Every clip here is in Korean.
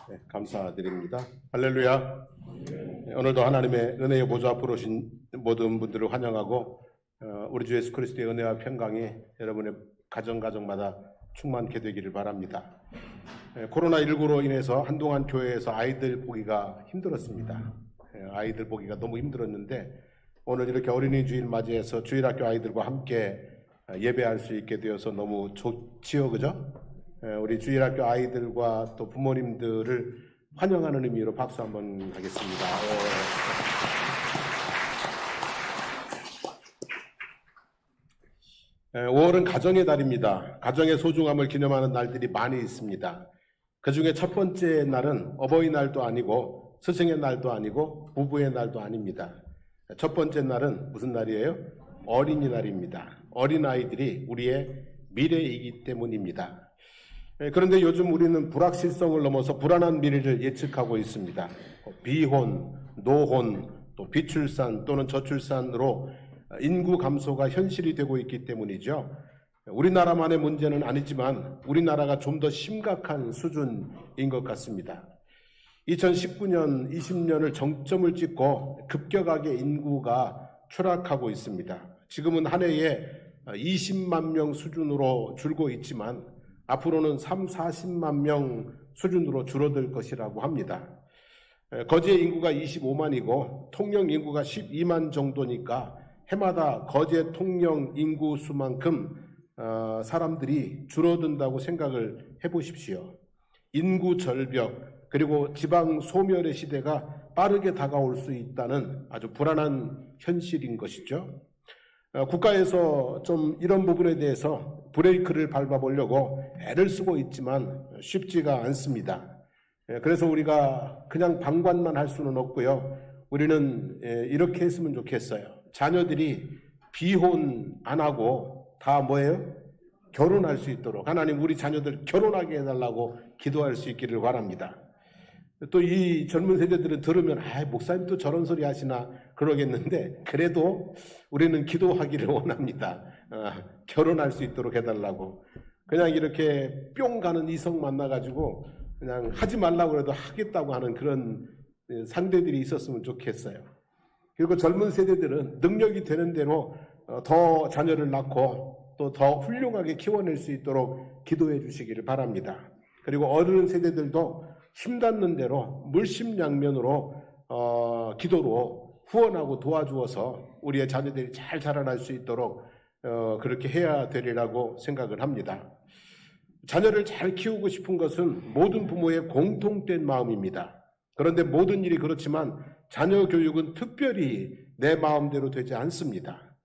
네, 감사드립니다. 할렐루야. 네, 오늘도 하나님의 은혜의 보좌 앞으로 오신 모든 분들을 환영하고 우리 주 예수 그리스도의 은혜와 평강이 여러분의 가정마다 충만케 되기를 바랍니다. 코로나19로 인해서 한동안 교회에서 아이들 보기가 힘들었습니다. 아이들 보기가 너무 힘들었는데 오늘 이렇게 어린이 주일 맞이해서 주일학교 아이들과 함께 예배할 수 있게 되어서 너무 좋지요, 그죠? 우리 주일학교 아이들과 또 부모님들을 환영하는 의미로 박수 한번 하겠습니다. 5월은 가정의 달입니다. 가정의 소중함을 기념하는 날들이 많이 있습니다. 그 중에 첫 번째 날은 어버이날도 아니고 스승의 날도 아니고 부부의 날도 아닙니다. 첫 번째 날은 무슨 날이에요? 어린이날입니다. 어린아이들이 우리의 미래이기 때문입니다. 그런데 요즘 우리는 불확실성을 넘어서 불안한 미래를 예측하고 있습니다. 비혼, 노혼, 또 비출산 또는 저출산으로 인구 감소가 현실이 되고 있기 때문이죠. 우리나라만의 문제는 아니지만 우리나라가 좀 더 심각한 수준인 것 같습니다. 2019년, 20년을 정점을 찍고 급격하게 인구가 추락하고 있습니다. 지금은 한 해에 20만 명 수준으로 줄고 있지만 앞으로는 3, 40만 명 수준으로 줄어들 것이라고 합니다. 거제 인구가 25만이고 통영 인구가 12만 정도니까 해마다 거제 통영 인구 수만큼 사람들이 줄어든다고 생각을 해보십시오. 인구 절벽 그리고 지방 소멸의 시대가 빠르게 다가올 수 있다는 아주 불안한 현실인 것이죠. 국가에서 좀 이런 부분에 대해서 브레이크를 밟아보려고 애를 쓰고 있지만 쉽지가 않습니다. 그래서 우리가 그냥 방관만 할 수는 없고요. 우리는 이렇게 했으면 좋겠어요. 자녀들이 비혼 안 하고 다 뭐예요? 결혼할 수 있도록 하나님 우리 자녀들 결혼하게 해달라고 기도할 수 있기를 바랍니다. 또 이 젊은 세대들은 들으면 목사님 또 저런 소리 하시나 그러겠는데 그래도 우리는 기도하기를 원합니다. 결혼할 수 있도록 해달라고. 그냥 이렇게 뿅 가는 이성 만나가지고 그냥 하지 말라고 해도 하겠다고 하는 그런 상대들이 있었으면 좋겠어요. 그리고 젊은 세대들은 능력이 되는 대로 더 자녀를 낳고 또 더 훌륭하게 키워낼 수 있도록 기도해 주시기를 바랍니다. 그리고 어른 세대들도 힘닿는 대로 물심양면으로 기도로 후원하고 도와주어서 우리의 자녀들이 잘 자라날 수 있도록 그렇게 해야 되리라고 생각을 합니다. 자녀를 잘 키우고 싶은 것은 모든 부모의 공통된 마음입니다. 그런데 모든 일이 그렇지만 자녀 교육은 특별히 내 마음대로 되지 않습니다.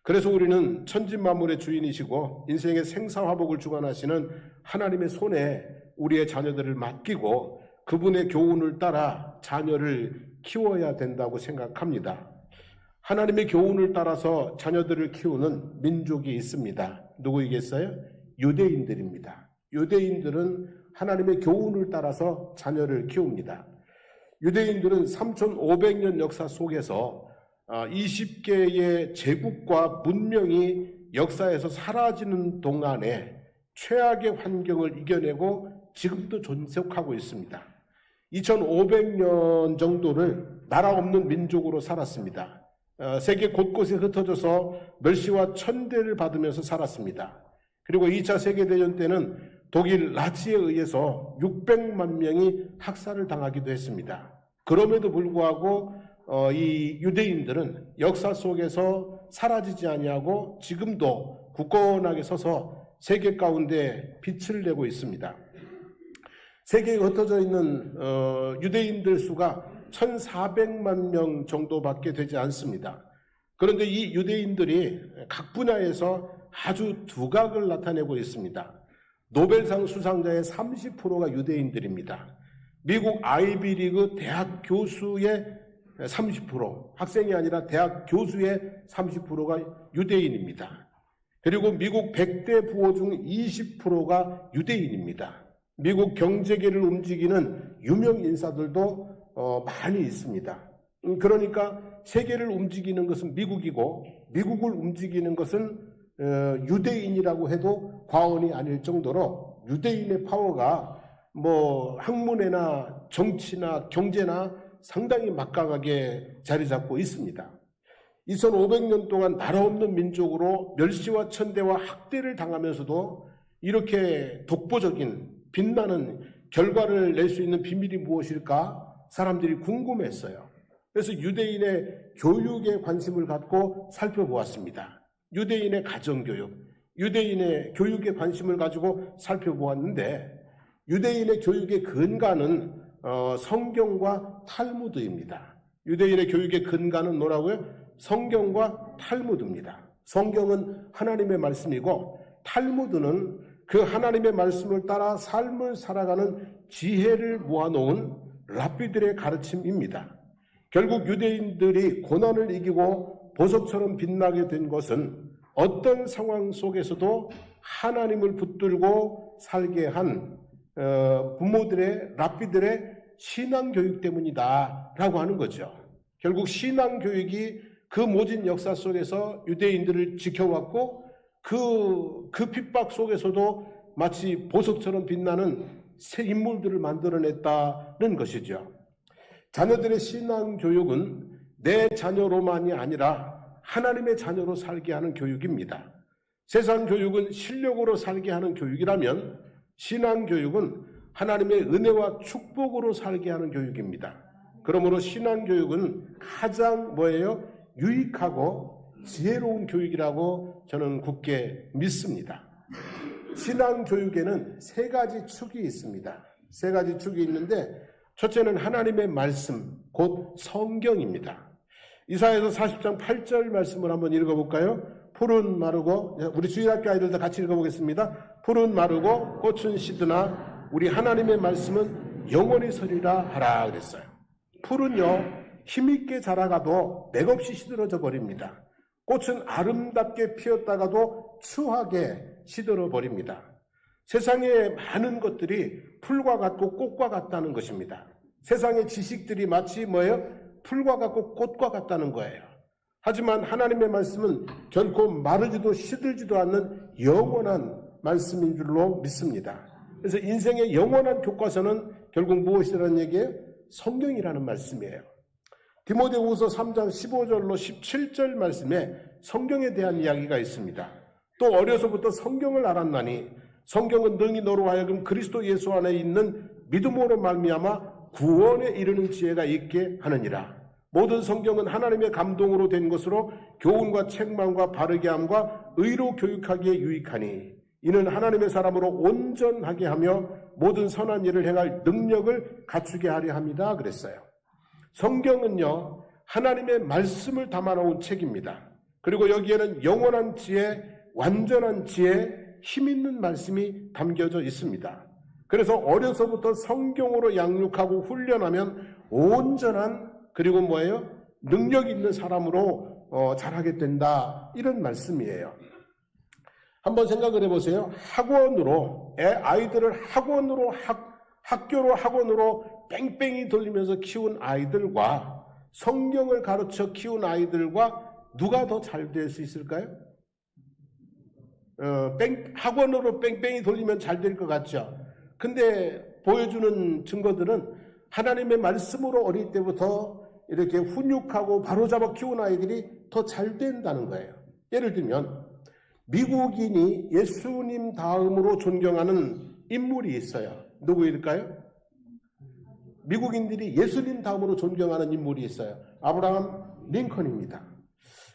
그래서 우리는 천지만물의 주인이시고 인생의 생사화복을 주관하시는 하나님의 손에 우리의 자녀들을 맡기고 그분의 교훈을 따라 자녀를 키워야 된다고 생각합니다. 하나님의 교훈을 따라서 자녀들을 키우는 민족이 있습니다. 누구이겠어요? 유대인들입니다. 유대인들은 하나님의 교훈을 따라서 자녀를 키웁니다. 유대인들은 3500년 역사 속에서 20개의 제국과 문명이 역사에서 사라지는 동안에 최악의 환경을 이겨내고 지금도 존속하고 있습니다. 2500년 정도를 나라 없는 민족으로 살았습니다. 세계 곳곳에 흩어져서 멸시와 천대를 받으면서 살았습니다. 그리고 2차 세계대전 때는 독일 나치에 의해서 600만 명이 학살을 당하기도 했습니다. 그럼에도 불구하고 이 유대인들은 역사 속에서 사라지지 아니하고 지금도 굳건하게 서서 세계 가운데 빛을 내고 있습니다. 세계에 흩어져 있는 유대인들 수가 1400만 명 정도밖에 되지 않습니다. 그런데 이 유대인들이 각 분야에서 아주 두각을 나타내고 있습니다. 노벨상 수상자의 30%가 유대인들입니다. 미국 아이비리그 대학 교수의 30%, 학생이 아니라 대학 교수의 30%가 유대인입니다. 그리고 미국 100대 부호 중 20%가 유대인입니다. 미국 경제계를 움직이는 유명 인사들도 많이 있습니다. 그러니까 세계를 움직이는 것은 미국이고 미국을 움직이는 것은 유대인이라고 해도 과언이 아닐 정도로 유대인의 파워가 학문이나 정치나 경제나 상당히 막강하게 자리 잡고 있습니다. 2500년 동안 나라 없는 민족으로 멸시와 천대와 학대를 당하면서도 이렇게 독보적인 빛나는 결과를 낼 수 있는 비밀이 무엇일까? 사람들이 궁금했어요. 그래서 유대인의 교육에 관심을 갖고 살펴보았습니다. 유대인의 가정교육, 유대인의 교육에 관심을 가지고 살펴보았는데 유대인의 교육의 근간은 성경과 탈무드입니다. 유대인의 교육의 근간은 뭐라고요? 성경과 탈무드입니다. 성경은 하나님의 말씀이고 탈무드는 그 하나님의 말씀을 따라 삶을 살아가는 지혜를 모아놓은 랍비들의 가르침입니다. 결국 유대인들이 고난을 이기고 보석처럼 빛나게 된 것은 어떤 상황 속에서도 하나님을 붙들고 살게 한 부모들의 랍비들의 신앙교육 때문이다 라고 하는 거죠. 결국 신앙교육이 그 모진 역사 속에서 유대인들을 지켜왔고 그 핍박 속에서도 마치 보석처럼 빛나는 새 인물들을 만들어냈다는 것이죠. 자녀들의 신앙교육은 내 자녀로만이 아니라 하나님의 자녀로 살게 하는 교육입니다. 세상 교육은 실력으로 살게 하는 교육이라면 신앙교육은 하나님의 은혜와 축복으로 살게 하는 교육입니다. 그러므로 신앙교육은 가장 유익하고 지혜로운 교육이라고 저는 굳게 믿습니다. 신앙교육에는 세 가지 축이 있습니다. 세 가지 축이 있는데 첫째는 하나님의 말씀, 곧 성경입니다. 이사야서 40장 8절 말씀을 한번 읽어볼까요? 풀은 마르고, 우리 주일학교 아이들도 같이 읽어보겠습니다. 풀은 마르고 꽃은 시드나 우리 하나님의 말씀은 영원히 서리라 하라 그랬어요. 풀은요 힘있게 자라가도 맥없이 시들어져 버립니다. 꽃은 아름답게 피었다가도 추하게 시들어 버립니다. 세상의 많은 것들이 풀과 같고 꽃과 같다는 것입니다. 세상의 지식들이 마치 풀과 같고 꽃과 같다는 거예요. 하지만 하나님의 말씀은 결코 마르지도 시들지도 않는 영원한 말씀인 줄로 믿습니다. 그래서 인생의 영원한 교과서는 결국 무엇이라는 얘기예요? 성경이라는 말씀이에요. 디모데후서 3장 15절로 17절 말씀에 성경에 대한 이야기가 있습니다. 또 어려서부터 성경을 알았나니 성경은 능히 너로 하여금 그리스도 예수 안에 있는 믿음으로 말미암아 구원에 이르는 지혜가 있게 하느니라. 모든 성경은 하나님의 감동으로 된 것으로 교훈과 책망과 바르게 함과 의로 교육하기에 유익하니 이는 하나님의 사람으로 온전하게 하며 모든 선한 일을 행할 능력을 갖추게 하려 함이다 그랬어요. 성경은요 하나님의 말씀을 담아놓은 책입니다. 그리고 여기에는 영원한 지혜, 완전한 지혜, 힘있는 말씀이 담겨져 있습니다. 그래서 어려서부터 성경으로 양육하고 훈련하면 온전한 그리고 능력 있는 사람으로 자라게 된다 이런 말씀이에요. 한번 생각을 해보세요. 아이들을 학교로 뺑뺑이 돌리면서 키운 아이들과 성경을 가르쳐 키운 아이들과 누가 더 잘 될 수 있을까요? 학원으로 뺑뺑이 돌리면 잘 될 것 같죠. 근데 보여주는 증거들은 하나님의 말씀으로 어릴 때부터 이렇게 훈육하고 바로잡아 키운 아이들이 더 잘 된다는 거예요. 예를 들면 미국인이 예수님 다음으로 존경하는 인물이 있어요. 누구일까요? 미국인들이 예수님 다음으로 존경하는 인물이 있어요. 아브라함 링컨입니다.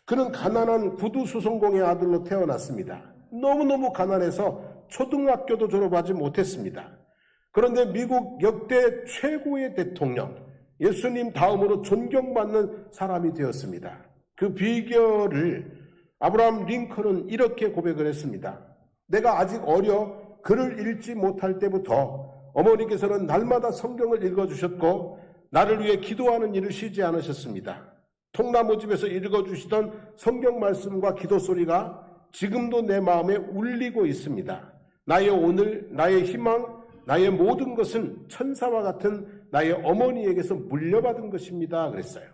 그는 가난한 구두수송공의 아들로 태어났습니다. 너무너무 가난해서 초등학교도 졸업하지 못했습니다. 그런데 미국 역대 최고의 대통령, 예수님 다음으로 존경받는 사람이 되었습니다. 그 비결을 아브라함 링컨은 이렇게 고백을 했습니다. 내가 아직 어려 글을 읽지 못할 때부터 어머니께서는 날마다 성경을 읽어주셨고 나를 위해 기도하는 일을 쉬지 않으셨습니다. 통나무집에서 읽어주시던 성경 말씀과 기도 소리가 지금도 내 마음에 울리고 있습니다. 나의 오늘, 나의 희망, 나의 모든 것은 천사와 같은 나의 어머니에게서 물려받은 것입니다. 그랬어요.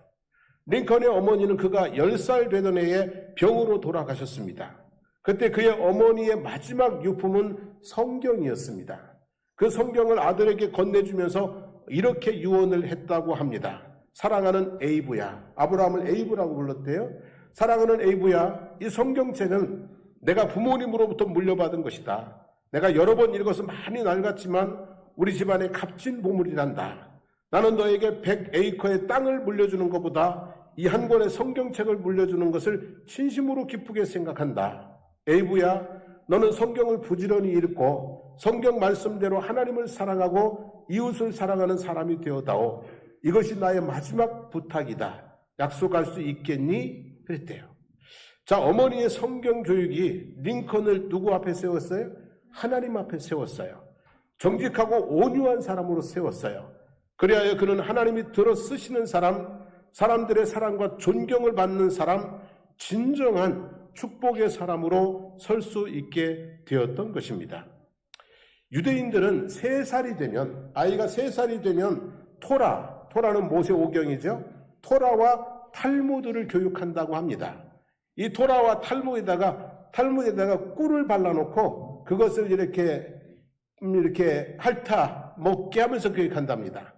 링컨의 어머니는 그가 10살 되던 해에 병으로 돌아가셨습니다. 그때 그의 어머니의 마지막 유품은 성경이었습니다. 그 성경을 아들에게 건네주면서 이렇게 유언을 했다고 합니다. 사랑하는 에이브야. 아브라함을 에이브라고 불렀대요. 사랑하는 에이브야, 이 성경책은 내가 부모님으로부터 물려받은 것이다. 내가 여러 번 읽어서 많이 낡았지만 우리 집안의 값진 보물이란다. 나는 너에게 100에이커의 땅을 물려주는 것보다 이 한 권의 성경책을 물려주는 것을 진심으로 기쁘게 생각한다. 에이브야, 너는 성경을 부지런히 읽고 성경 말씀대로 하나님을 사랑하고 이웃을 사랑하는 사람이 되어다오. 이것이 나의 마지막 부탁이다. 약속할 수 있겠니? 그랬대요. 자, 어머니의 성경 교육이 링컨을 누구 앞에 세웠어요? 하나님 앞에 세웠어요. 정직하고 온유한 사람으로 세웠어요. 그리하여 그는 하나님이 들어 쓰시는 사람, 사람들의 사랑과 존경을 받는 사람, 진정한 축복의 사람으로 설 수 있게 되었던 것입니다. 유대인들은 3살이 되면, 아이가 3살이 되면 토라는 모세 오경이죠. 토라와 탈무드를 교육한다고 합니다. 이 토라와 탈무드에다가 꿀을 발라놓고 그것을 이렇게 핥아 먹게 하면서 교육한답니다.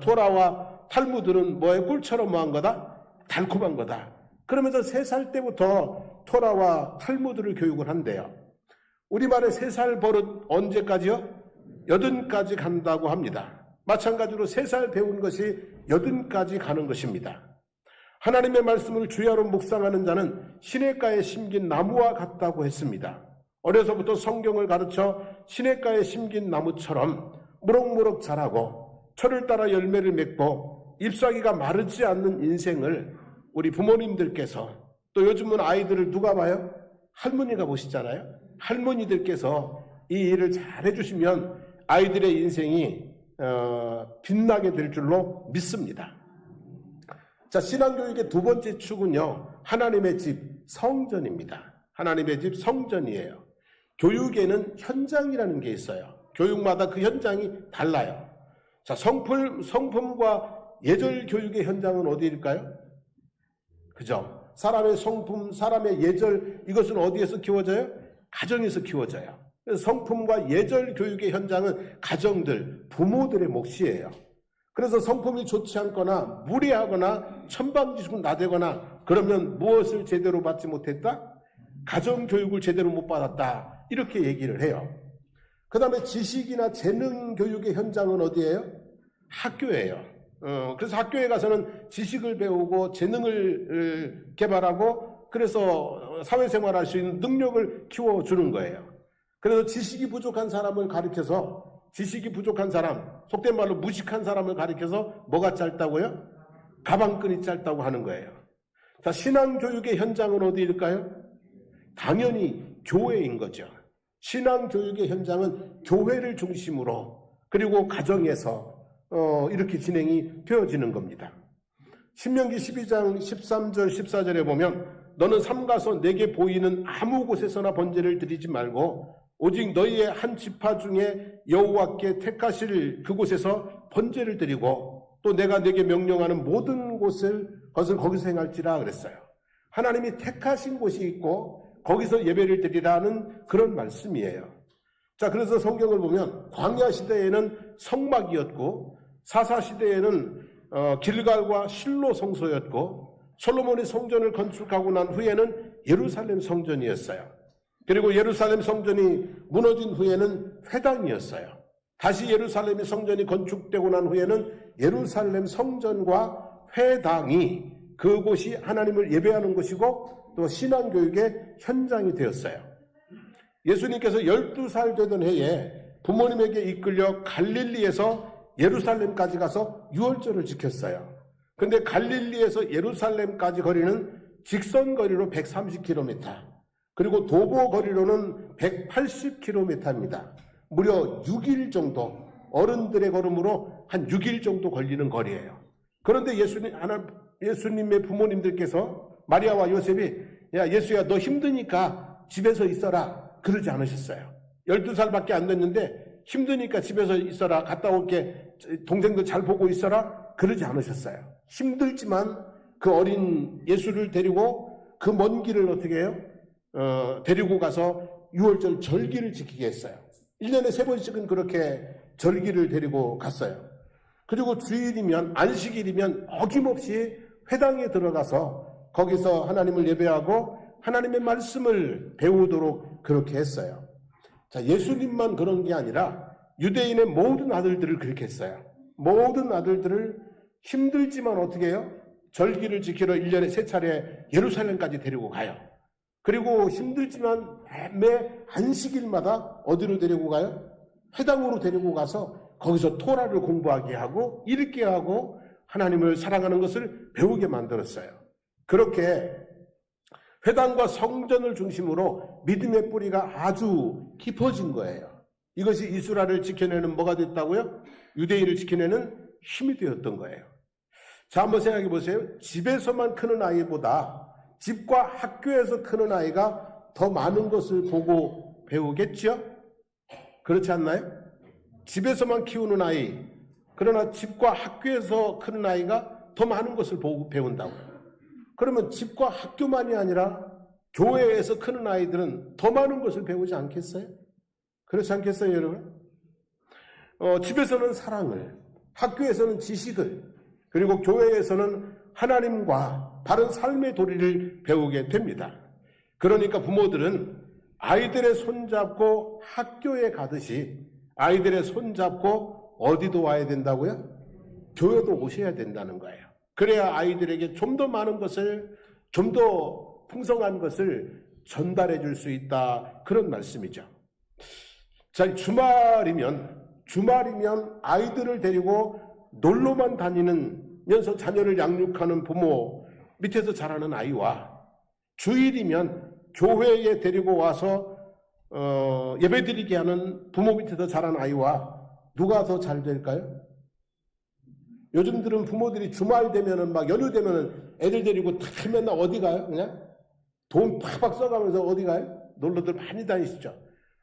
토라와 탈무드는 뭐의 꿀처럼 뭐한 거다? 달콤한 거다. 그러면서 3살 때부터 토라와 탈무드를 교육을 한대요. 우리말의 3살 버릇 언제까지요? 80까지 간다고 합니다. 마찬가지로 3살 배운 것이 80까지 가는 것입니다. 하나님의 말씀을 주야로 묵상하는 자는 시냇가에 심긴 나무와 같다고 했습니다. 어려서부터 성경을 가르쳐 시냇가에 심긴 나무처럼 무럭무럭 자라고 철을 따라 열매를 맺고 잎사귀가 마르지 않는 인생을 우리 부모님들께서, 또 요즘은 아이들을 누가 봐요? 할머니가 보시잖아요. 할머니들께서 이 일을 잘 해주시면 아이들의 인생이 빛나게 될 줄로 믿습니다. 자, 신앙교육의 두 번째 축은요, 하나님의 집 성전입니다. 하나님의 집 성전이에요. 교육에는 현장이라는 게 있어요. 교육마다 그 현장이 달라요. 자, 성품과 예절 교육의 현장은 어디일까요? 그죠? 사람의 성품, 사람의 예절, 이것은 어디에서 키워져요? 가정에서 키워져요. 그래서 성품과 예절 교육의 현장은 가정들, 부모들의 몫이에요. 그래서 성품이 좋지 않거나 무례하거나 천방지축 나대거나 그러면 무엇을 제대로 받지 못했다? 가정교육을 제대로 못 받았다. 이렇게 얘기를 해요. 그 다음에 지식이나 재능 교육의 현장은 어디예요? 학교예요. 그래서 학교에 가서는 지식을 배우고 재능을 개발하고 그래서 사회생활할 수 있는 능력을 키워주는 거예요. 그래서 지식이 부족한 사람을 가르쳐서, 지식이 부족한 사람, 속된 말로 무식한 사람을 가르쳐서 뭐가 짧다고요? 가방끈이 짧다고 하는 거예요. 자, 신앙교육의 현장은 어디일까요? 당연히 교회인 거죠. 신앙교육의 현장은 교회를 중심으로 그리고 가정에서 이렇게 진행이 되어지는 겁니다. 신명기 12장 13절 14절에 보면 너는 삼가서 내게 보이는 아무 곳에서나 번제를 드리지 말고 오직 너희의 한 지파 중에 여호와께 택하실 그곳에서 번제를 드리고 또 내가 내게 명령하는 모든 것을 거기서 행할지라 그랬어요. 하나님이 택하신 곳이 있고 거기서 예배를 드리라는 그런 말씀이에요. 자, 그래서 성경을 보면 광야 시대에는 성막이었고 사사 시대에는 길갈과 실로 성소였고 솔로몬이 성전을 건축하고 난 후에는 예루살렘 성전이었어요. 그리고 예루살렘 성전이 무너진 후에는 회당이었어요. 다시 예루살렘 성전이 건축되고 난 후에는 예루살렘 성전과 회당이 그곳이 하나님을 예배하는 곳이고 또 신앙교육의 현장이 되었어요. 예수님께서 12살 되던 해에 부모님에게 이끌려 갈릴리에서 예루살렘까지 가서 유월절을 지켰어요. 근데 갈릴리에서 예루살렘까지 거리는 직선 거리로 130km, 그리고 도보 거리로는 180km입니다. 무려 6일 정도, 어른들의 걸음으로 한 6일 정도 걸리는 거리예요. 그런데 예수님의 부모님들께서 마리아와 요셉이 야, 예수야, 너 힘드니까 집에서 있어라 그러지 않으셨어요. 12살밖에 안 됐는데 힘드니까 집에서 있어라, 갔다 올게, 동생들 잘 보고 있어라 그러지 않으셨어요. 힘들지만 그 어린 예수를 데리고 그 먼 길을 어떻게 해요? 데리고 가서 유월절 절기를 지키게 했어요. 1년에 3번씩은 그렇게 절기를 데리고 갔어요. 그리고 주일이면, 안식일이면 어김없이 회당에 들어가서 거기서 하나님을 예배하고 하나님의 말씀을 배우도록 그렇게 했어요. 자, 예수님만 그런 게 아니라 유대인의 모든 아들들을 그렇게 했어요. 모든 아들들을 힘들지만 어떻게 해요? 절기를 지키러 1년에 3차례 예루살렘까지 데리고 가요. 그리고 힘들지만 매 안식일마다 어디로 데리고 가요? 회당으로 데리고 가서 거기서 토라를 공부하게 하고 읽게 하고 하나님을 사랑하는 것을 배우게 만들었어요. 그렇게 회당과 성전을 중심으로 믿음의 뿌리가 아주 깊어진 거예요. 이것이 이스라엘을 지켜내는 뭐가 됐다고요? 유대인을 지켜내는 힘이 되었던 거예요. 자, 한번 생각해 보세요. 집에서만 크는 아이보다 집과 학교에서 크는 아이가 더 많은 것을 보고 배우겠죠? 그렇지 않나요? 집에서만 키우는 아이, 그러나 집과 학교에서 크는 아이가 더 많은 것을 보고 배운다고요. 그러면 집과 학교만이 아니라 교회에서 크는 아이들은 더 많은 것을 배우지 않겠어요? 그렇지 않겠어요, 여러분? 집에서는 사랑을, 학교에서는 지식을, 그리고 교회에서는 하나님과 바른 삶의 도리를 배우게 됩니다. 그러니까 부모들은 아이들의 손잡고 학교에 가듯이 아이들의 손잡고 어디도 와야 된다고요? 교회도 오셔야 된다는 거예요. 그래야 아이들에게 좀 더 많은 것을, 좀 더 풍성한 것을 전달해 줄 수 있다. 그런 말씀이죠. 자, 주말이면 아이들을 데리고 놀러만 다니면서 자녀를 양육하는 부모 밑에서 자라는 아이와 주일이면 교회에 데리고 와서 예배드리게 하는 부모 밑에서 자란 아이와 누가 더 잘 될까요? 요즘들은 부모들이 주말 되면은 막 연휴 되면은 애들 데리고 다 맨날 어디 가요? 그냥 돈 팍팍 써가면서 어디 가요? 놀러들 많이 다니시죠.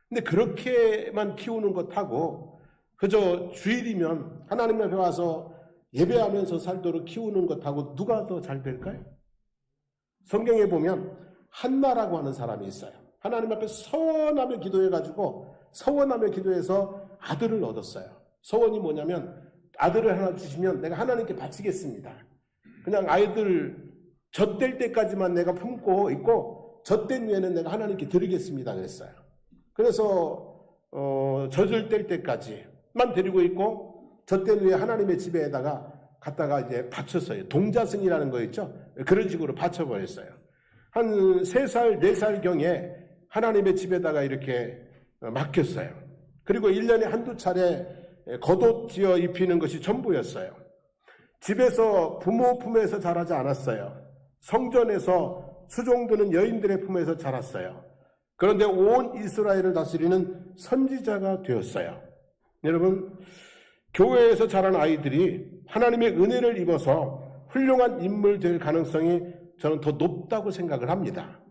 근데 그렇게만 키우는 것하고 그저 주일이면 하나님 앞에 와서 예배하면서 살도록 키우는 것하고 누가 더 잘 될까요? 성경에 보면 한나라고 하는 사람이 있어요. 하나님 앞에 서원하며 기도해가지고 서원하며 기도해서 아들을 얻었어요. 서원이 뭐냐면 아들을 하나 주시면 내가 하나님께 바치겠습니다. 그냥 아이들 젖될 때까지만 내가 품고 있고 젖된 후에는 내가 하나님께 드리겠습니다 그랬어요. 그래서 젖을 뗄 때까지만 데리고 있고 젖된 후에 하나님의 집에다가 갖다가 이제 바쳤어요. 동자승이라는 거 있죠? 그런 식으로 바쳐버렸어요. 한 3살, 4살경에 하나님의 집에다가 이렇게 맡겼어요. 그리고 1년에 한두 차례 겉옷 지어 입히는 것이 전부였어요. 집에서 부모 품에서 자라지 않았어요. 성전에서 수종드는 여인들의 품에서 자랐어요. 그런데 온 이스라엘을 다스리는 선지자가 되었어요. 여러분, 교회에서 자란 아이들이 하나님의 은혜를 입어서 훌륭한 인물 될 가능성이 저는 더 높다고 생각을 합니다.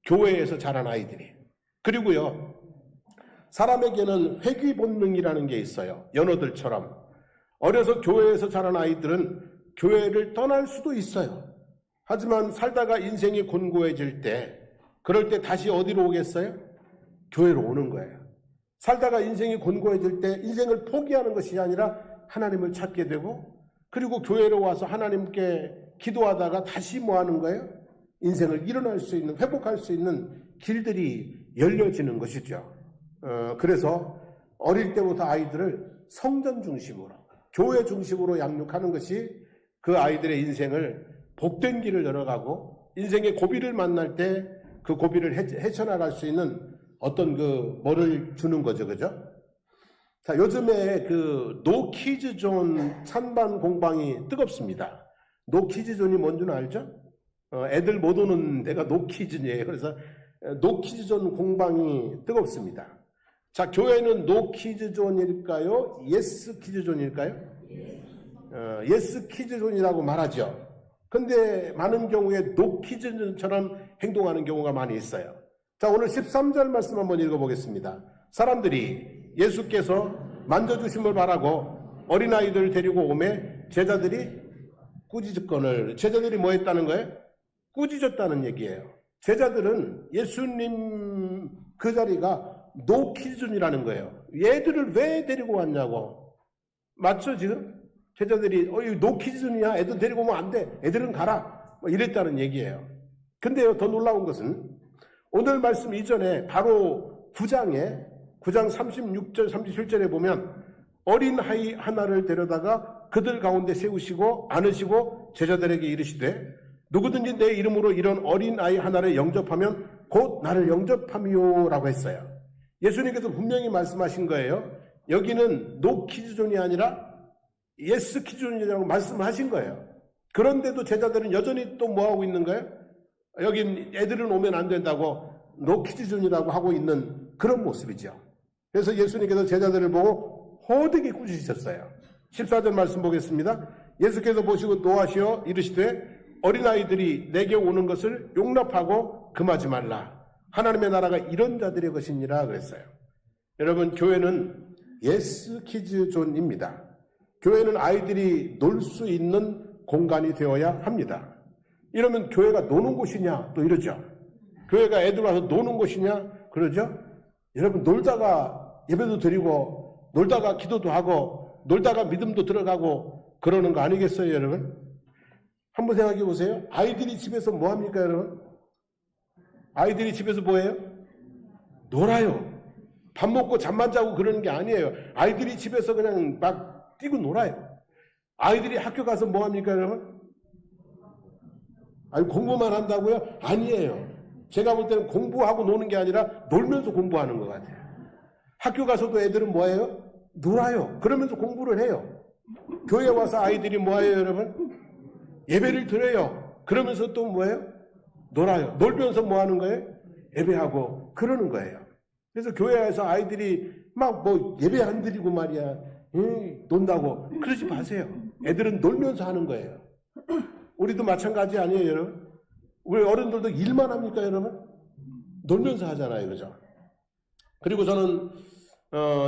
교회에서 자란 아이들이. 그리고요, 사람에게는 회귀 본능이라는 게 있어요. 연어들처럼. 어려서 교회에서 자란 아이들은 교회를 떠날 수도 있어요. 하지만 살다가 인생이 곤고해질 때, 그럴 때 다시 어디로 오겠어요? 교회로 오는 거예요. 살다가 인생이 곤고해질 때 인생을 포기하는 것이 아니라 하나님을 찾게 되고, 그리고 교회로 와서 하나님께 기도하다가 다시 뭐 하는 거예요? 인생을 일어날 수 있는, 회복할 수 있는 길들이 열려지는 것이죠. 그래서 어릴 때부터 아이들을 성전 중심으로, 교회 중심으로 양육하는 것이 그 아이들의 인생을 복된 길을 열어가고 인생의 고비를 만날 때 그 고비를 헤쳐나갈 수 있는 어떤 뭐를 주는 거죠. 그죠? 자, 요즘에 노키즈존 찬반 공방이 뜨겁습니다. 노키즈존이 뭔지는 알죠? 애들 못 오는 데가 노키즈존이에요. 그래서 노키즈존 공방이 뜨겁습니다. 자, 교회는 노키즈존일까요? 예스키즈존일까요? 예스키즈존이라고 말하죠. 근데 많은 경우에 노키즈존처럼 행동하는 경우가 많이 있어요. 자, 오늘 13절 말씀 한번 읽어보겠습니다. 사람들이 예수께서 만져주심을 바라고 어린아이들을 데리고 오매 제자들이 꾸짖었거늘. 제자들이 뭐 했다는 거예요? 꾸짖었다는 얘기예요. 제자들은 예수님 그 자리가 노키즈존이라는 거예요. 얘들을 왜 데리고 왔냐고. 맞죠, 지금? 제자들이, 이거 노키즈존이야. 애들 데리고 오면 안 돼. 애들은 가라. 뭐 이랬다는 얘기예요. 근데요, 더 놀라운 것은 오늘 말씀 이전에 바로 9장 36절, 37절에 보면 어린아이 하나를 데려다가 그들 가운데 세우시고 안으시고 제자들에게 이르시되 누구든지 내 이름으로 이런 어린아이 하나를 영접하면 곧 나를 영접함이요 라고 했어요. 예수님께서 분명히 말씀하신 거예요. 여기는 노 키즈존이 아니라 예스 키즈존이라고 말씀하신 거예요. 그런데도 제자들은 여전히 또 뭐하고 있는 거예요? 여긴 애들은 오면 안 된다고 노 키즈존이라고 하고 있는 그런 모습이죠. 그래서 예수님께서 제자들을 보고 호되게 꾸짖으셨어요. 14절 말씀 보겠습니다. 예수께서 보시고 노하시어 이르시되 어린아이들이 내게 오는 것을 용납하고 금하지 말라. 하나님의 나라가 이런 자들의 것이니라 그랬어요. 여러분, 교회는 예스 키즈 존입니다. 교회는 아이들이 놀 수 있는 공간이 되어야 합니다. 이러면 교회가 노는 곳이냐 또 이러죠. 교회가 애들 와서 노는 곳이냐 그러죠. 여러분, 놀다가 예배도 드리고 놀다가 기도도 하고 놀다가 믿음도 들어가고 그러는 거 아니겠어요, 여러분? 한번 생각해 보세요. 아이들이 집에서 뭐 합니까, 여러분? 아이들이 집에서 뭐 해요? 놀아요. 밥 먹고 잠만 자고 그러는 게 아니에요. 아이들이 집에서 그냥 막 뛰고 놀아요. 아이들이 학교 가서 뭐 합니까, 여러분? 아니, 공부만 한다고요? 아니에요. 제가 볼 때는 공부하고 노는 게 아니라 놀면서 공부하는 것 같아요. 학교 가서도 애들은 뭐 해요? 놀아요. 그러면서 공부를 해요. 교회 와서 아이들이 뭐 해요, 여러분? 예배를 드려요. 그러면서 또 뭐예요? 놀아요. 놀면서 뭐 하는 거예요? 예배하고 그러는 거예요. 그래서 교회에서 아이들이 막 뭐 예배 안 드리고 말이야. 논다고. 그러지 마세요. 애들은 놀면서 하는 거예요. 우리도 마찬가지 아니에요, 여러분? 우리 어른들도 일만 합니까, 여러분? 놀면서 하잖아요, 그죠? 그리고 저는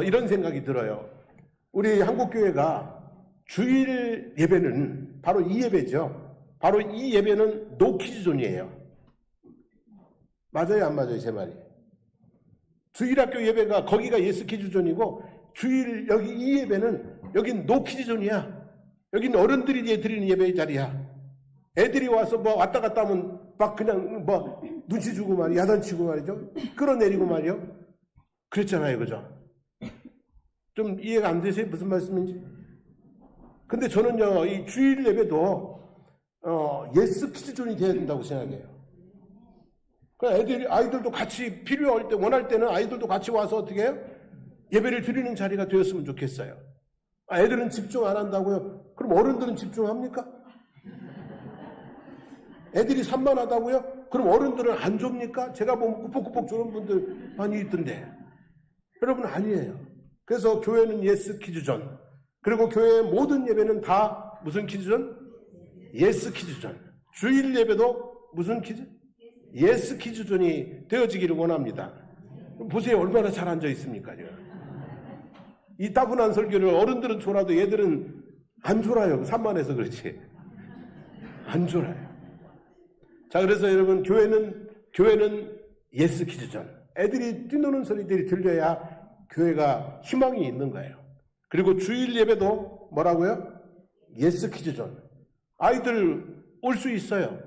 이런 생각이 들어요. 우리 한국교회가 주일 예배는 바로 이 예배죠. 바로 이 예배는 노키즈존이에요. 맞아요, 안 맞아요, 제 말이? 주일학교 예배가 거기가 예스키즈존이고 주일 여기 이 예배는 여긴 노키즈존이야. 여긴 어른들이 드리는 예배의 자리야. 애들이 와서 뭐 왔다 갔다 하면 막 그냥 뭐 눈치 주고 말이야, 야단치고 말이죠. 끌어내리고 말이요. 그랬잖아요, 그죠? 좀 이해가 안 되세요? 무슨 말씀인지? 근데 저는요, 이 주일 예배도 예스 키즈존이 돼야 된다고 생각해요. 아이들도 같이 필요할 때, 원할 때는 아이들도 같이 와서 어떻게 해요? 예배를 드리는 자리가 되었으면 좋겠어요. 애들은 집중 안 한다고요? 그럼 어른들은 집중합니까? 애들이 산만하다고요? 그럼 어른들은 안 줍니까? 제가 보면 꾸벅꾸벅 주는 분들 많이 있던데. 여러분, 아니에요. 그래서 교회는 예스 키즈존. 그리고 교회의 모든 예배는 다 무슨 키즈존? 예스 키즈존. 주일 예배도 무슨 키즈? 예스 키즈존이 되어지기를 원합니다. 보세요. 얼마나 잘 앉아 있습니까? 이 따분한 설교를 어른들은 졸아도 얘들은 안 졸아요. 산만해서 그렇지. 안 졸아요. 자, 그래서 여러분, 교회는 예스 키즈존. 애들이 뛰노는 소리들이 들려야 교회가 희망이 있는 거예요. 그리고 주일 예배도 뭐라고요? 예스 키즈존. 아이들 올 수 있어요.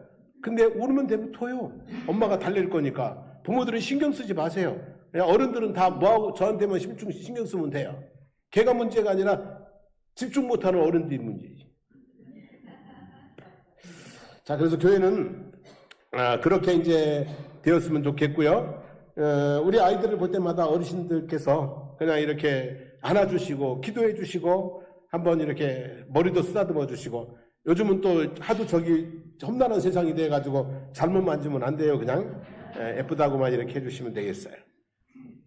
근데 울면 되면 토요. 엄마가 달랠 거니까. 부모들은 신경 쓰지 마세요. 그냥 어른들은 다 뭐하고 저한테만 신경 쓰면 돼요. 걔가 문제가 아니라 집중 못하는 어른들이 문제지. 자, 그래서 교회는 그렇게 이제 되었으면 좋겠고요. 우리 아이들을 볼 때마다 어르신들께서 그냥 이렇게 안아주시고 기도해 주시고 한번 이렇게 머리도 쓰다듬어 주시고, 요즘은 또 하도 저기 험난한 세상이 돼가지고 잘못 만지면 안 돼요. 그냥 예쁘다고만 이렇게 해주시면 되겠어요.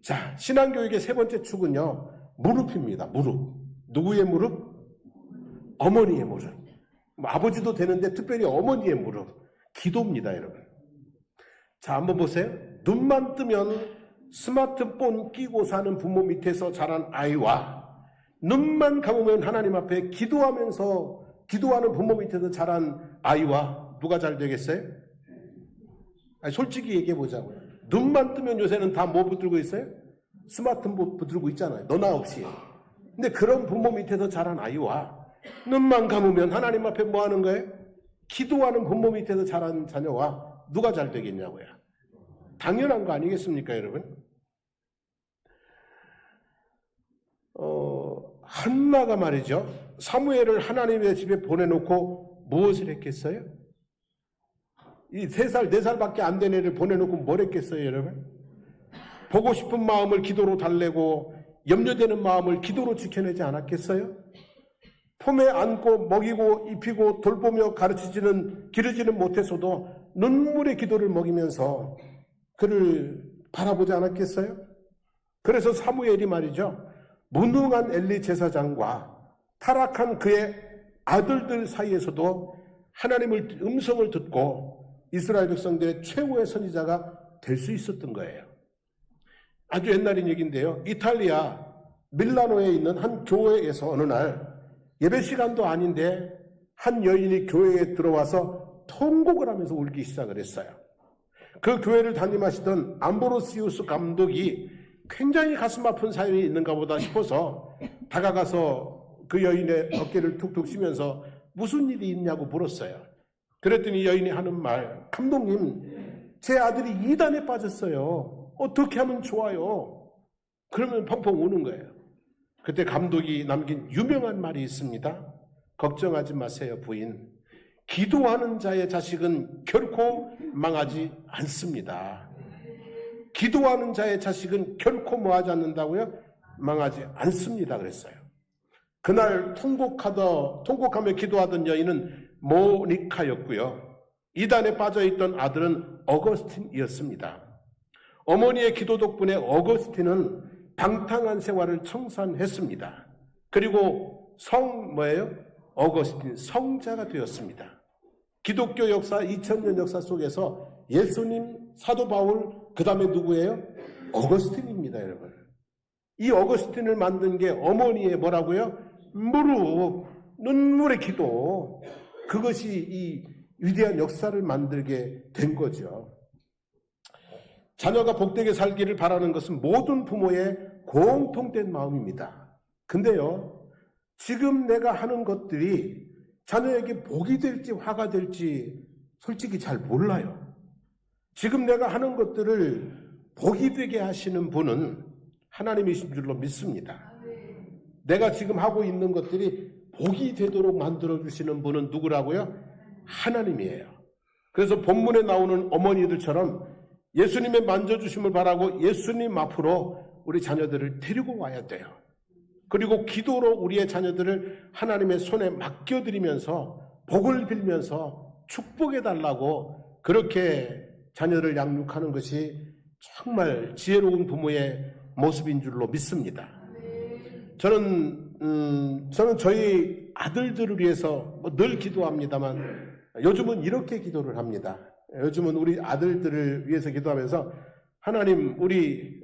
자, 신앙교육의 세 번째 축은요, 무릎입니다. 무릎. 누구의 무릎? 어머니의 무릎. 아버지도 되는데 특별히 어머니의 무릎. 기도입니다, 여러분. 자, 한번 보세요. 눈만 뜨면 스마트폰 끼고 사는 부모 밑에서 자란 아이와 눈만 감으면 하나님 앞에 기도하는 부모 밑에서 자란 아이와 누가 잘 되겠어요? 아니, 솔직히 얘기해 보자고요. 눈만 뜨면 요새는 다 뭐 붙들고 있어요? 스마트폰 들고 있잖아요. 너나 없이. 근데 그런 부모 밑에서 자란 아이와 눈만 감으면 하나님 앞에 뭐 하는 거예요? 기도하는 부모 밑에서 자란 자녀와 누가 잘 되겠냐고요. 당연한 거 아니겠습니까, 여러분? 한나가 말이죠. 사무엘을 하나님의 집에 보내놓고 무엇을 했겠어요? 이 3살, 4살밖에 안 된 애를 보내놓고 뭘 했겠어요, 여러분? 보고 싶은 마음을 기도로 달래고 염려되는 마음을 기도로 지켜내지 않았겠어요? 품에 안고 먹이고 입히고 돌보며 기르지는 못해서도 눈물의 기도를 먹이면서 그를 바라보지 않았겠어요? 그래서 사무엘이 말이죠. 무능한 엘리 제사장과 타락한 그의 아들들 사이에서도 하나님의 음성을 듣고 이스라엘 백성들의 최고의 선지자가 될 수 있었던 거예요. 아주 옛날인 얘기인데요. 이탈리아 밀라노에 있는 한 교회에서 어느 날 예배 시간도 아닌데 한 여인이 교회에 들어와서 통곡을 하면서 울기 시작을 했어요. 그 교회를 담임하시던 암브로시우스 감독이 굉장히 가슴 아픈 사연이 있는가 보다 싶어서 다가가서 그 여인의 어깨를 툭툭 치면서 무슨 일이 있냐고 물었어요. 그랬더니 여인이 하는 말, 감독님, 제 아들이 이단에 빠졌어요. 어떻게 하면 좋아요? 그러면 펑펑 우는 거예요. 그때 감독이 남긴 유명한 말이 있습니다. 걱정하지 마세요, 부인. 기도하는 자의 자식은 결코 망하지 않습니다. 기도하는 자의 자식은 결코 뭐하지 않는다고요? 망하지 않습니다. 그랬어요. 그날 통곡하며 기도하던 여인은 모니카였고요. 이단에 빠져있던 아들은 어거스틴이었습니다. 어머니의 기도 덕분에 어거스틴은 방탕한 생활을 청산했습니다. 그리고 어거스틴 성자가 되었습니다. 기독교 역사 2000년 역사 속에서 예수님, 사도 바울, 그 다음에 누구예요? 어거스틴입니다, 여러분. 이 어거스틴을 만든 게 어머니의 뭐라고요? 무릎, 눈물의 기도. 그것이 이 위대한 역사를 만들게 된 거죠. 자녀가 복되게 살기를 바라는 것은 모든 부모의 공통된 마음입니다. 근데요, 지금 내가 하는 것들이 자녀에게 복이 될지 화가 될지 솔직히 잘 몰라요. 지금 내가 하는 것들을 복이 되게 하시는 분은 하나님이신 줄로 믿습니다. 내가 지금 하고 있는 것들이 복이 되도록 만들어주시는 분은 누구라고요? 하나님이에요. 그래서 본문에 나오는 어머니들처럼 예수님의 만져주심을 바라고 예수님 앞으로 우리 자녀들을 데리고 와야 돼요. 그리고 기도로 우리의 자녀들을 하나님의 손에 맡겨드리면서 복을 빌면서 축복해달라고 그렇게 자녀를 양육하는 것이 정말 지혜로운 부모의 모습인 줄로 믿습니다. 저는 저희 아들들을 위해서 늘 기도합니다만 요즘은 이렇게 기도를 합니다. 요즘은 우리 아들들을 위해서 기도하면서 하나님 우리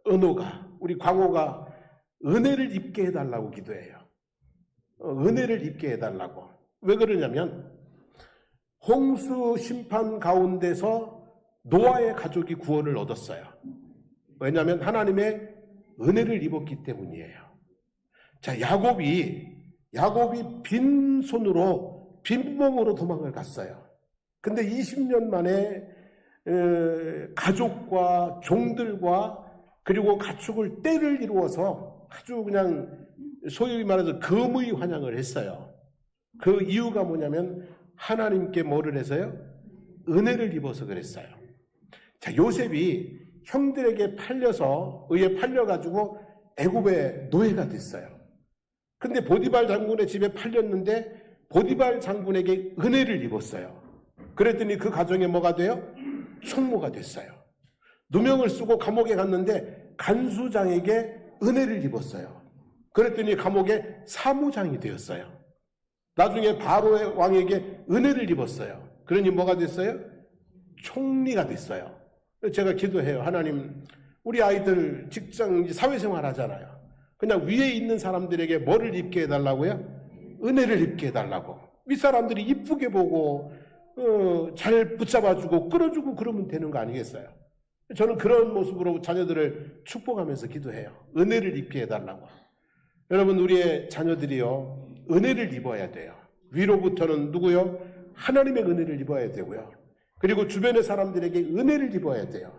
은호가 우리 광호가 은혜를 입게 해달라고 기도해요. 은혜를 입게 해달라고. 왜 그러냐면 홍수 심판 가운데서 노아의 가족이 구원을 얻었어요. 왜냐하면 하나님의 은혜를 입었기 때문이에요. 자, 야곱이 빈손으로 빈몸으로 도망을 갔어요. 근데 20년 만에 가족과 종들과 그리고 가축을 떼를 이루어서 아주 그냥 소위 말해서 금의 환영을 했어요. 그 이유가 뭐냐면 하나님께 뭐를 해서요? 은혜를 입어서 그랬어요. 자, 요셉이 형들에게 의해 팔려가지고 애굽의 노예가 됐어요. 근데 보디발 장군의 집에 팔렸는데 보디발 장군에게 은혜를 입었어요. 그랬더니 그 가정에 뭐가 돼요? 총무가 됐어요. 누명을 쓰고 감옥에 갔는데 간수장에게 은혜를 입었어요. 그랬더니 감옥의 사무장이 되었어요. 나중에 바로의 왕에게 은혜를 입었어요. 그러니 뭐가 됐어요? 총리가 됐어요. 제가 기도해요. 하나님, 우리 아이들 직장, 사회생활 하잖아요. 그냥 위에 있는 사람들에게 뭐를 입게 해달라고요? 은혜를 입게 해달라고. 윗사람들이 이쁘게 보고 잘 붙잡아주고 끌어주고 그러면 되는 거 아니겠어요? 저는 그런 모습으로 자녀들을 축복하면서 기도해요. 은혜를 입게 해달라고. 여러분, 우리의 자녀들이요, 은혜를 입어야 돼요. 위로부터는 누구요? 하나님의 은혜를 입어야 되고요. 그리고 주변의 사람들에게 은혜를 입어야 돼요.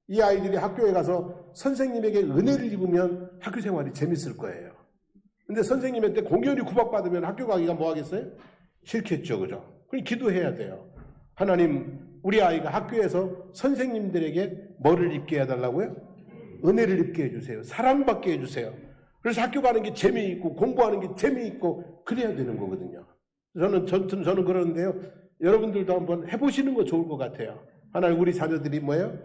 이 아이들이 학교에 가서 선생님에게 은혜를 입으면 학교 생활이 재밌을 거예요. 근데 선생님한테 공연히 구박받으면 학교 가기가 뭐 하겠어요? 싫겠죠, 그죠? 그럼 기도해야 돼요. 하나님, 우리 아이가 학교에서 선생님들에게 뭐를 입게 해달라고요? 은혜를 입게 해주세요. 사랑받게 해주세요. 그래서 학교 가는 게 재미있고 공부하는 게 재미있고 그래야 되는 거거든요. 저는 그러는데요. 여러분들도 한번 해보시는 거 좋을 것 같아요. 하나님, 우리 자녀들이 뭐예요?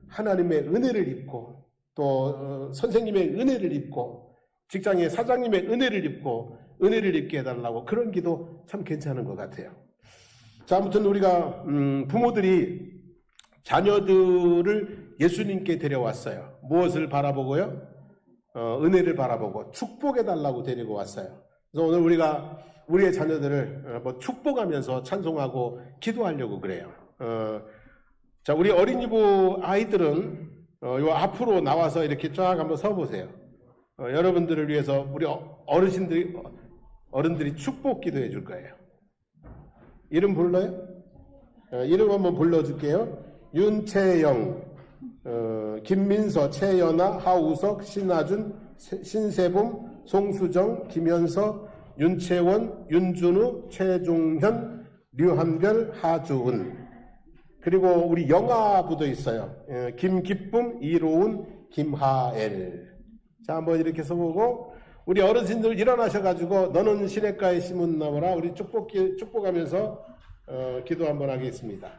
하나님의 은혜를 입고 또 선생님의 은혜를 입고 직장의 사장님의 은혜를 입고 은혜를 입게 해달라고, 그런 기도 참 괜찮은 것 같아요. 자, 아무튼 우리가 부모들이 자녀들을 예수님께 데려왔어요. 무엇을 바라보고요? 은혜를 바라보고 축복해달라고 데리고 왔어요. 그래서 오늘 우리가 우리의 자녀들을 축복하면서 찬송하고 기도하려고 그래요. 자, 우리 어린이부 아이들은 요 앞으로 나와서 이렇게 쫙 한번 서보세요. 여러분들을 위해서 우리 어른들이 축복 기도해 줄 거예요. 이름 불러요? 이름 한번 불러줄게요. 윤채영, 김민서, 최연아, 하우석, 신하준, 신세봄, 송수정, 김현서, 윤채원, 윤준우, 최종현, 류한별, 하주은. 그리고 우리 영아부도 있어요. 김기쁨, 이로운, 김하엘. 자, 한번 이렇게 써보고, 우리 어르신들 일어나셔가지고 너는 시냇가에 심은 나무라, 우리 축복하면서 기도 한번 하겠습니다.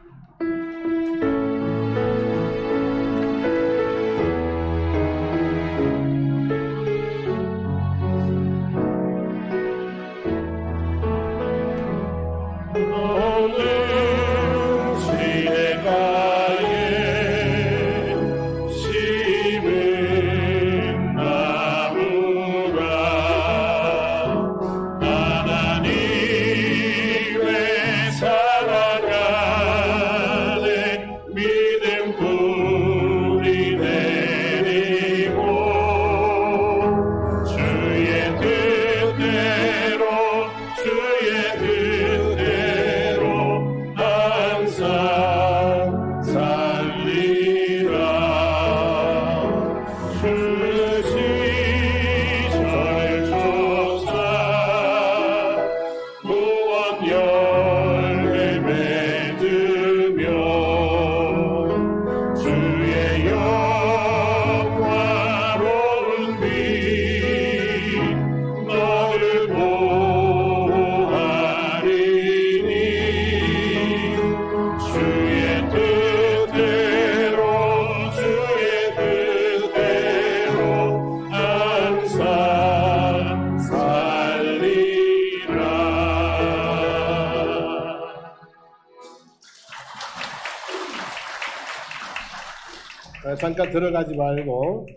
잠깐 들어가지 말고,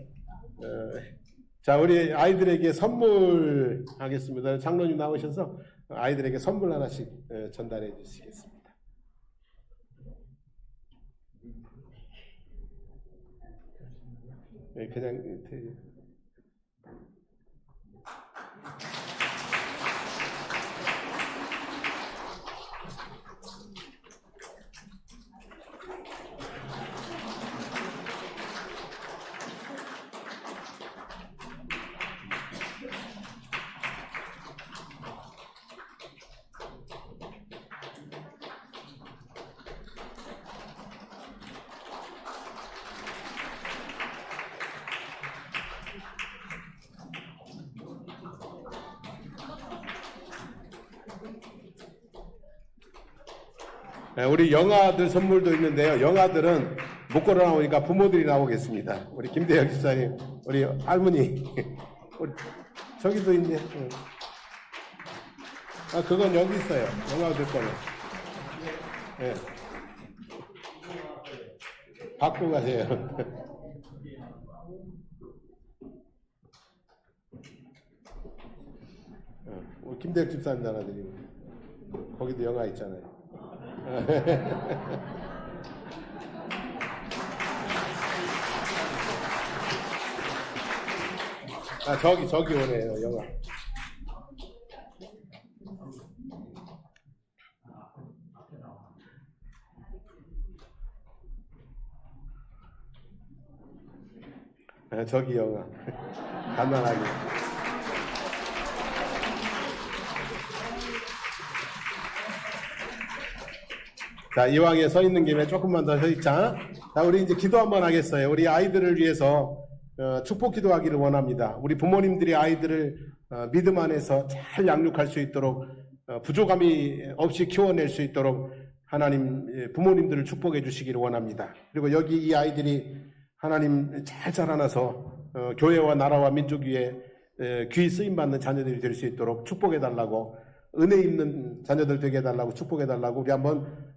자, 우리 아이들에게 선물 하겠습니다. 장로님 나오셔서 아이들에게 선물 하나씩 전달해 주시겠습니다. 그냥 우리 영아들 선물도 있는데요. 영아들은 못 걸어 나오니까 부모들이 나오겠습니다. 우리 김대혁 집사님, 우리 할머니, 우리 저기도 있네. 아, 그건 여기 있어요. 영아들 거는. 네. 받고 가세요. 우리 김대혁 집사님 하나 드리고. 거기도 영아 있잖아요. 아, 저기 오네요, 영화. 아, 저기 영화. 간단하게. 자, 이왕에 서 있는 김에 조금만 더 서 있자. 자, 우리 이제 기도 한번 하겠어요. 우리 아이들을 위해서 축복 기도하기를 원합니다. 우리 부모님들이 아이들을 믿음 안에서 잘 양육할 수 있도록 부족함이 없이 키워낼 수 있도록 하나님 부모님들을 축복해 주시기를 원합니다. 그리고 여기 이 아이들이 하나님 잘 자라나서 교회와 나라와 민족 위에 귀히 쓰임받는 자녀들이 될 수 있도록 축복해 달라고, 은혜 있는 자녀들 되게 해달라고 축복해 달라고 우리 한번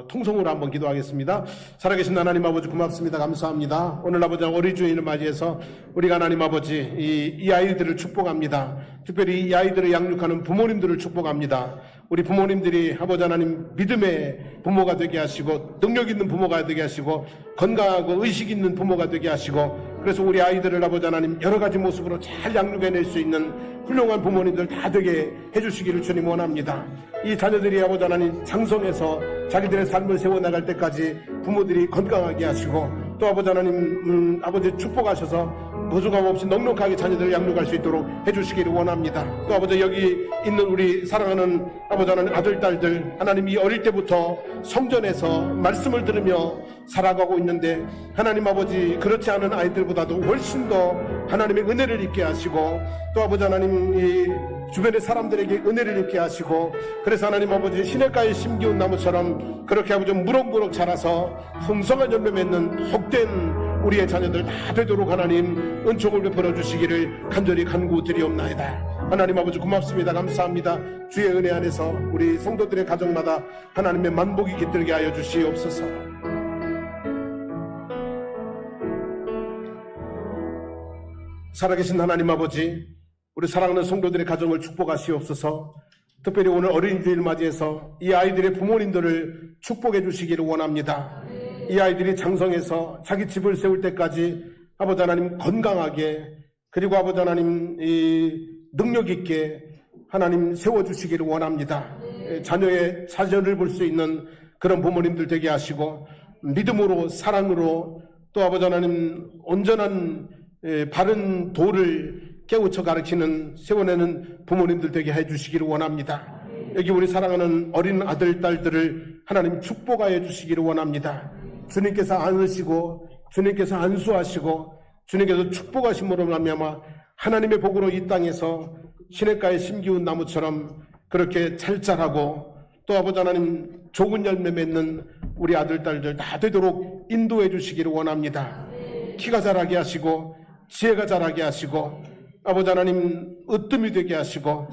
통성으로 한번 기도하겠습니다. 살아계신 하나님 아버지 고맙습니다. 감사합니다. 오늘 아버지 어린 주인을 맞이해서 우리가 하나님 아버지 이 아이들을 축복합니다. 특별히 이 아이들을 양육하는 부모님들을 축복합니다. 우리 부모님들이 아버지 하나님 믿음의 부모가 되게 하시고, 능력 있는 부모가 되게 하시고, 건강하고 의식 있는 부모가 되게 하시고, 그래서 우리 아이들을 아버지 하나님 여러 가지 모습으로 잘 양육해낼 수 있는 훌륭한 부모님들 다 되게 해주시기를 주님 원합니다. 이 자녀들이 아버지 하나님 장성해서 자기들의 삶을 세워나갈 때까지 부모들이 건강하게 하시고, 또 아버지 하나님 아버지 축복하셔서 부족함 없이 넉넉하게 자녀들을 양육할 수 있도록 해주시기를 원합니다. 또 아버지 여기 있는 우리 사랑하는 아버지 하나님 아들 딸들, 하나님이 어릴 때부터 성전에서 말씀을 들으며 살아가고 있는데, 하나님 아버지 그렇지 않은 아이들보다도 훨씬 더 하나님의 은혜를 입게 하시고, 또 아버지 하나님 이 주변의 사람들에게 은혜를 입게 하시고, 그래서 하나님 아버지 시냇가에 심기운 나무처럼 그렇게 아버지 무럭무럭 자라서 풍성한 열매 맺는 복된 우리의 자녀들 다 되도록 하나님 은총을 베풀어 주시기를 간절히 간구드리옵나이다. 하나님 아버지 고맙습니다. 감사합니다. 주의 은혜 안에서 우리 성도들의 가정마다 하나님의 만복이 깃들게 하여 주시옵소서. 살아계신 하나님 아버지, 우리 사랑하는 성도들의 가정을 축복하시옵소서. 특별히 오늘 어린이들 맞이해서 이 아이들의 부모님들을 축복해 주시기를 원합니다. 이 아이들이 장성해서 자기 집을 세울 때까지 아버지 하나님 건강하게, 그리고 아버지 하나님 이 능력 있게 하나님 세워주시기를 원합니다. 자녀의 자녀를 볼 수 있는 그런 부모님들 되게 하시고, 믿음으로 사랑으로 또 아버지 하나님 온전한 바른 도를 깨우쳐 가르치는 세워내는 부모님들 되게 해주시기를 원합니다. 여기 우리 사랑하는 어린 아들 딸들을 하나님 축복하여 주시기를 원합니다. 주님께서 안으시고 주님께서 안수하시고 주님께서 축복하심으로 말미암아 하나님의 복으로 이 땅에서 시냇가에 심기운 나무처럼 그렇게 찰짤하고, 또 아버지 하나님 좋은 열매 맺는 우리 아들 딸들 다 되도록 인도해 주시기를 원합니다. 키가 자라게 하시고 지혜가 자라게 하시고, 아버지 하나님 으뜸이 되게 하시고,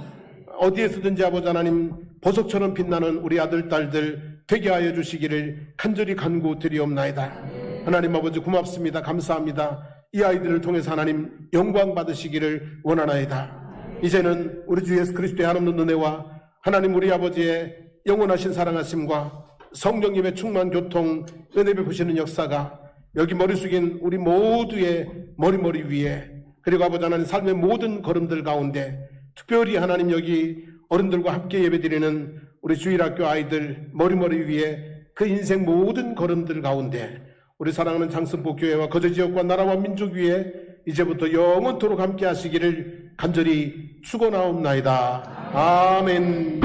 어디에서든지 아버지 하나님 보석처럼 빛나는 우리 아들 딸들 되게 하여 주시기를 간절히 간구드리옵나이다. 하나님 아버지 고맙습니다. 감사합니다. 이 아이들을 통해서 하나님 영광 받으시기를 원하나이다. 이제는 우리 주 예수 그리스도의 한없는 은혜와 하나님 우리 아버지의 영원하신 사랑하심과 성령님의 충만 교통 은혜 베푸시는 역사가 여기 머리 숙인 우리 모두의 머리 위에, 그리고 아버지 하나님 삶의 모든 걸음들 가운데, 특별히 하나님 여기 어른들과 함께 예배드리는 우리 주일학교 아이들 머리 위에 그 인생 모든 걸음들 가운데 우리 사랑하는 장승복 교회와 거제지역과 나라와 민족 위에 이제부터 영원토록 함께 하시기를 간절히 축원하옵나이다. 아멘.